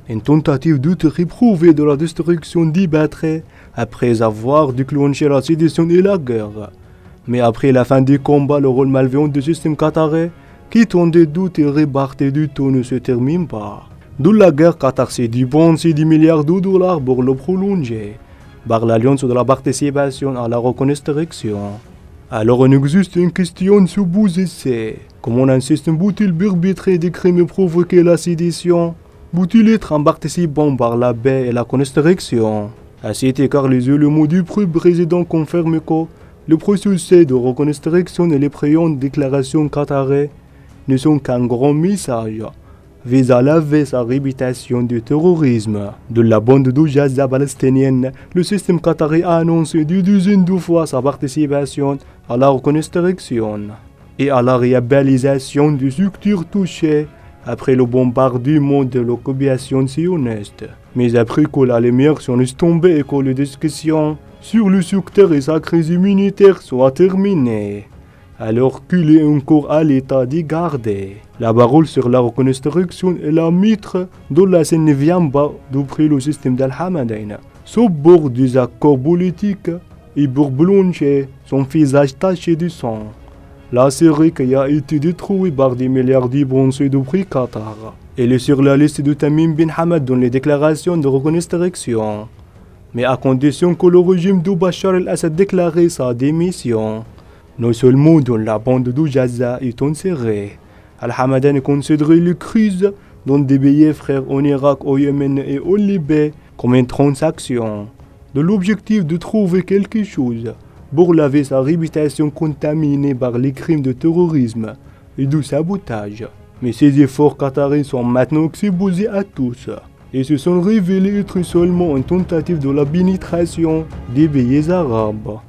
Une tentative de réprouver de la destruction d'Ibatré après avoir déclenché la sédition et la guerre. Mais après la fin des combats, le rôle malveillant du système qatari, qui tendait doute et repartait du tout, ne se termine pas. D'où la guerre, Qatar s'est dépensé 10 milliards de dollars pour le prolonger, par l'alliance de la participation à la reconstruction. Alors il existe une question sous posée, comment un système peut-il perpétrer des crimes et provoquer la sédition? Peut-il être un participant par la paix et la construction? À cet égard, les éléments du président confirment que le processus de reconstruction et les priantes déclarations qatariennes ne sont qu'un grand message visant à laver sa réputation de terrorisme. De la bande de Gaza palestinienne, le système qatari a annoncé des dizaines de fois sa participation à la reconstruction et à la réhabilitation des structures touchées après le bombardement de l'occupation sioniste. Mais après que la lumière s'en est tombée et que les discussions sur le secteur et sa crise humanitaire soient terminées, alors qu'il est encore à l'état de garder la parole sur la reconstruction et la mitre de la scène ne vient pas d'après le système d'Al-Hamadane. Sous bord des accords politiques et pour blanchir son visage taché de sang. La série qui a été détruite par des milliards de bronzés de prix Qatar. Elle est sur la liste de Tamim bin Hamad dans les déclarations de reconstruction, mais à condition que le régime de Bachar el-Assad déclare sa démission. Non seulement dans la bande de Gaza est enserrée, Al-Hamadane considère les crises dans des pays frères en Irak, au Yémen et au Liban comme une transaction, de l'objectif de trouver quelque chose pour laver sa réputation contaminée par les crimes de terrorisme et de sabotage. Mais ces efforts qataris sont maintenant exposés à tous et se sont révélés être seulement une tentative de la pénétration des pays arabes.